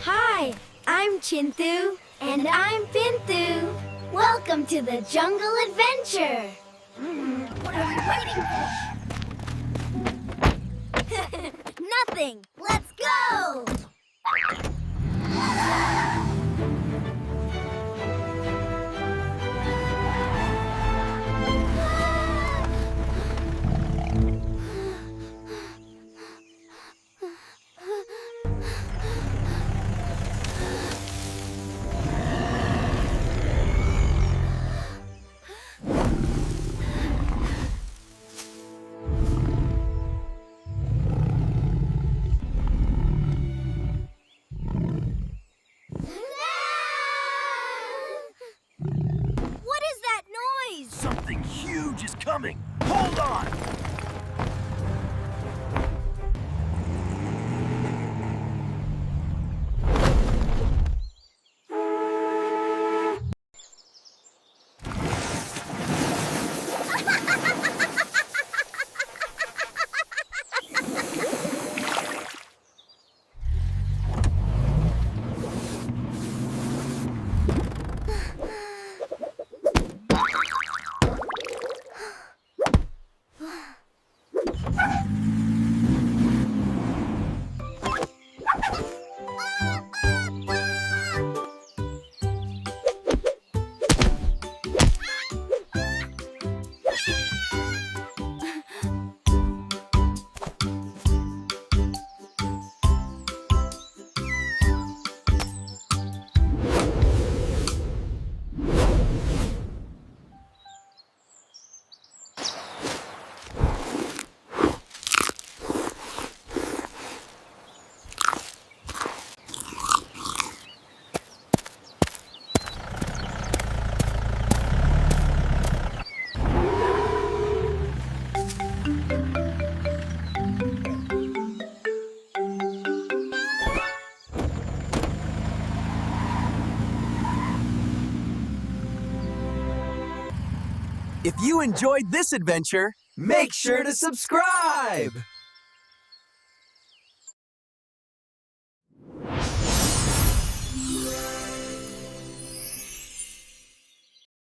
Hi, I'm Chintu. And I'm Pintu. Welcome to the jungle adventure. What are we waiting for? Nothing. Let's go. Something huge is coming! Hold on! If you enjoyed this adventure, make sure to subscribe!